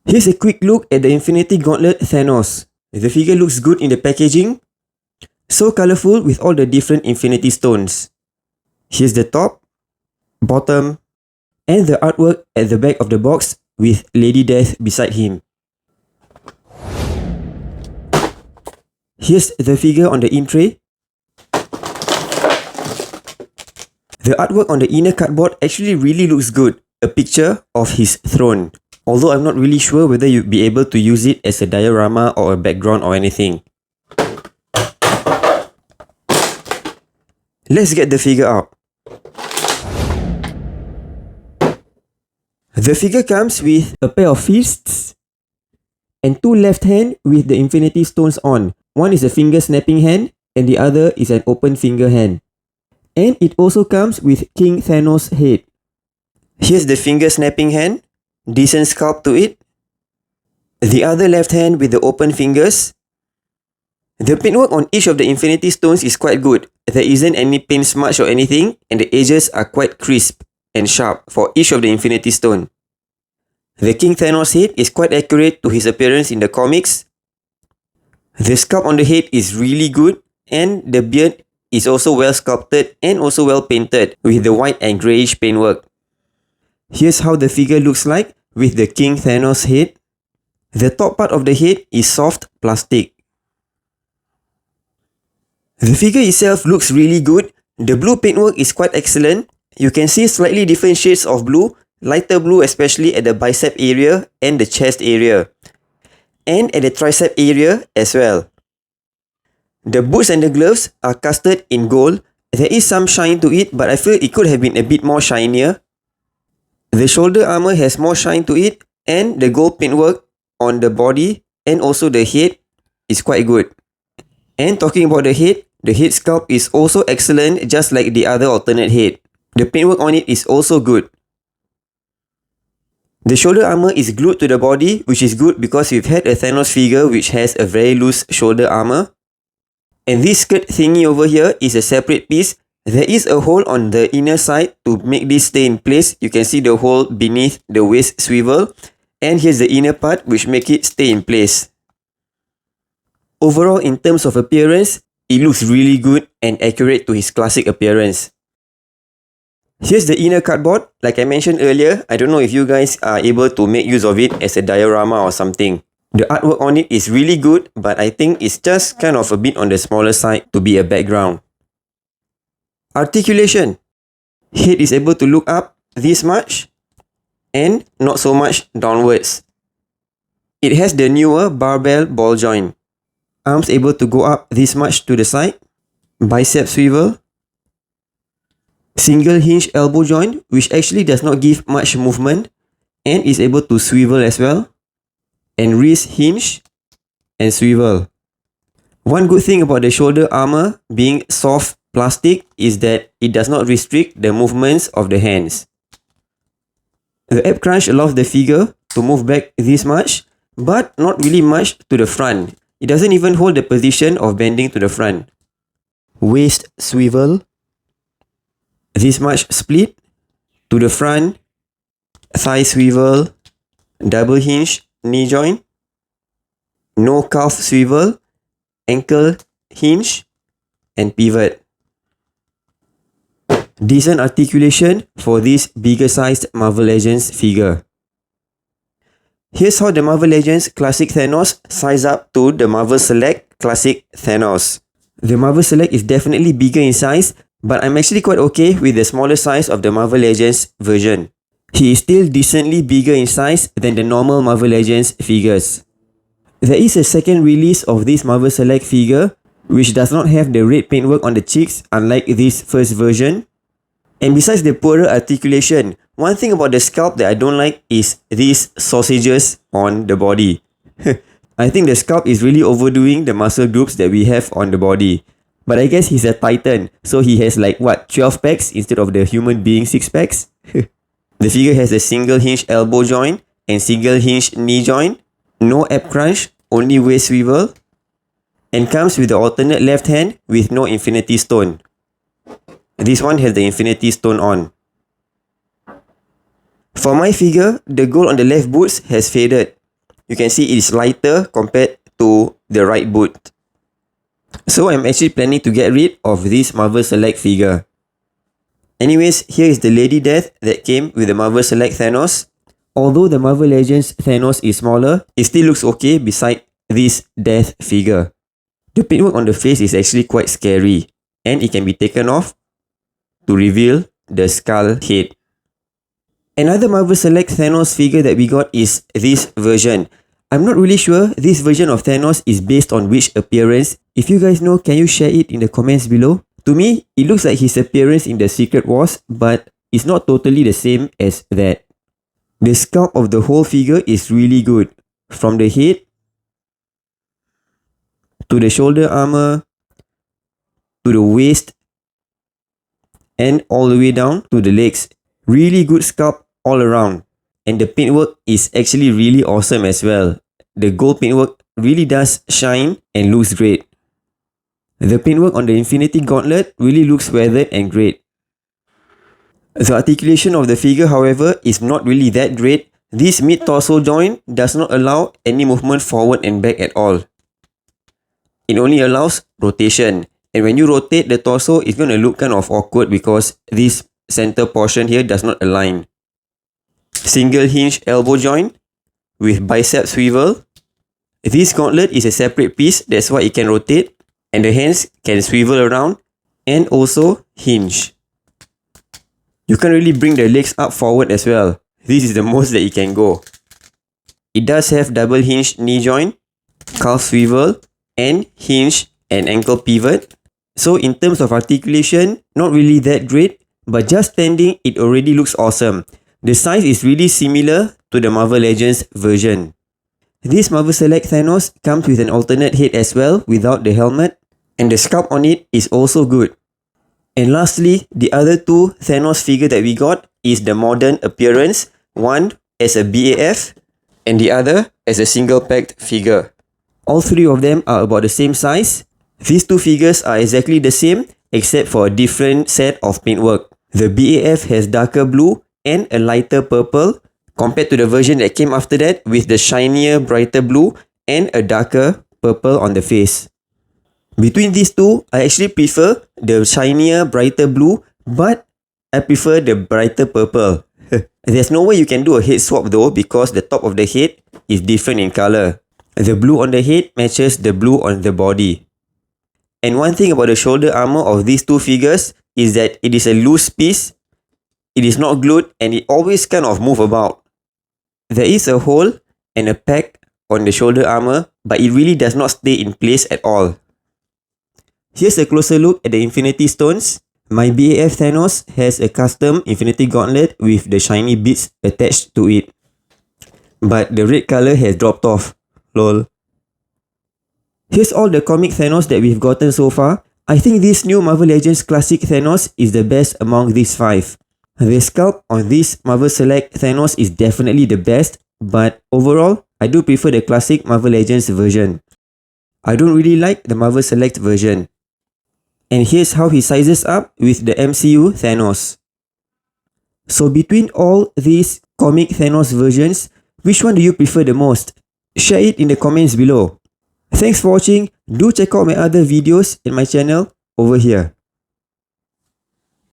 Here's a quick look at the Infinity Gauntlet Thanos. The figure looks good in the packaging, so colourful with all the different Infinity Stones. Here's the top, bottom, and the artwork at the back of the box with Lady Death beside him. Here's the figure on the in tray. The artwork on the inner cardboard actually really looks good, a picture of his throne. Although I'm not really sure whether you'd be able to use it as a diorama or a background or anything. Let's get the figure out. The figure comes with a pair of fists and two left hands with the Infinity Stones on. One is a finger snapping hand and the other is an open finger hand. And it also comes with King Thanos' head. Here's the finger snapping hand. Decent sculpt to it. The other left hand with the open fingers. The paintwork on each of the Infinity Stones is quite good. There isn't any paint smudge or anything, and the edges are quite crisp and sharp for each of the Infinity Stone. The King Thanos head is quite accurate to his appearance in the comics. The sculpt on the head is really good, and the beard is also well sculpted and also well painted with the white and greyish paintwork. Here's how the figure looks like with the King Thanos head. The top part of the head is soft plastic. The figure itself looks really good. The blue paintwork is quite excellent. You can see slightly different shades of blue, lighter blue especially at the bicep area and the chest area, and at the tricep area as well. The boots and the gloves are casted in gold. There is some shine to it, but I feel it could have been a bit more shinier. The shoulder armor has more shine to it, and the gold paintwork on the body and also the head is quite good. And talking about the head sculpt is also excellent, just like the other alternate head. The paintwork on it is also good. The shoulder armor is glued to the body, which is good because we've had a Thanos figure which has a very loose shoulder armor. And this skirt thingy over here is a separate piece. There is a hole on the inner side to make this stay in place. You can see the hole beneath the waist swivel. And here's the inner part which make it stay in place. Overall, in terms of appearance, it looks really good and accurate to his classic appearance. Here's the inner cardboard. Like I mentioned earlier, I don't know if you guys are able to make use of it as a diorama or something. The artwork on it is really good, but I think it's just kind of a bit on the smaller side to be a background. Articulation. Head is able to look up this much and not so much downwards. It has the newer barbell ball joint. Arms able to go up this much to the side. Bicep swivel. Single hinge elbow joint, which actually does not give much movement and is able to swivel as well. And wrist hinge and swivel. One good thing about the shoulder armor being soft plastic is that it does not restrict the movements of the hands. The ab crunch allows the figure to move back this much, but not really much to the front. It doesn't even hold the position of bending to the front. Waist swivel. This much split to the front. Thigh swivel. Double hinge knee joint. No calf swivel. Ankle hinge. And pivot. Decent articulation for this bigger sized Marvel Legends figure. Here's how the Marvel Legends Classic Thanos size up to the Marvel Select Classic Thanos. The Marvel Select is definitely bigger in size, but I'm actually quite okay with the smaller size of the Marvel Legends version. He is still decently bigger in size than the normal Marvel Legends figures. There is a second release of this Marvel Select figure, which does not have the red paintwork on the cheeks unlike this first version. And besides the poorer articulation, one thing about the sculpt that I don't like is these sausages on the body. I think the sculpt is really overdoing the muscle groups that we have on the body. But I guess he's a titan, so he has like 12 packs instead of the human being 6 packs? The figure has a single hinge elbow joint and single hinge knee joint. No ab crunch, only waist swivel. And comes with the alternate left hand with no infinity stone. This one has the infinity stone on. For my figure, the gold on the left boots has faded. you can see it's lighter compared to the right boot. So I'm actually planning to get rid of this Marvel Select figure. Anyways, here is the Lady Death that came with the Marvel Select Thanos. Although the Marvel Legends Thanos is smaller, it still looks okay beside this Death figure. The paintwork on the face is actually quite scary, and it can be taken off to reveal the skull head. Another Marvel Select Thanos figure that we got is this version. I'm not really sure this version of Thanos is based on which appearance. If you guys know, can you share it in the comments below? To me, it looks like his appearance in the Secret Wars, but it's not totally the same as that. The sculpt of the whole figure is really good. From the head, to the shoulder armor, to the waist, and all the way down to the legs. Really good sculpt all around. And the paintwork is actually really awesome as well. The gold paintwork really does shine and looks great. The paintwork on the Infinity Gauntlet really looks weathered and great. The articulation of the figure, however, is not really that great. This mid-torso joint does not allow any movement forward and back at all. It only allows rotation. And when you rotate the torso, it's going to look kind of awkward because this center portion here does not align. Single hinge elbow joint with bicep swivel. This gauntlet is a separate piece, that's why it can rotate. And the hands can swivel around and also hinge. You can really bring the legs up forward as well. This is the most that it can go. It does have double hinge knee joint, calf swivel, and hinge and ankle pivot. So in terms of articulation, not really that great, but just standing, it already looks awesome. The size is really similar to the Marvel Legends version. This Marvel Select Thanos comes with an alternate head as well without the helmet, and the sculpt on it is also good. And lastly, the other two Thanos figure that we got is the modern appearance, one as a BAF and the other as a single packed figure. All three of them are about the same size. These two figures are exactly the same except for a different set of paintwork. The BAF has darker blue and a lighter purple compared to the version that came after that with the shinier, brighter blue and a darker purple on the face. Between these two, I actually prefer the shinier, brighter blue, but I prefer the brighter purple. There's no way you can do a head swap though because the top of the head is different in color. The blue on the head matches the blue on the body. And one thing about the shoulder armor of these two figures is that it is a loose piece. It is not glued and it always kind of move about. There is a hole and a pack on the shoulder armor, but it really does not stay in place at all. Here's a closer look at the Infinity Stones. My BAF Thanos has a custom Infinity Gauntlet with the shiny bits attached to it. But the red color has dropped off. Lol. Here's all the comic Thanos that we've gotten so far. I think this new Marvel Legends Classic Thanos is the best among these 5. The sculpt on this Marvel Select Thanos is definitely the best, but overall, I do prefer the classic Marvel Legends version. I don't really like the Marvel Select version. And here's how he sizes up with the MCU Thanos. So between all these comic Thanos versions, which one do you prefer the most? Share it in the comments below. Thanks for watching. Do check out my other videos in my channel over here.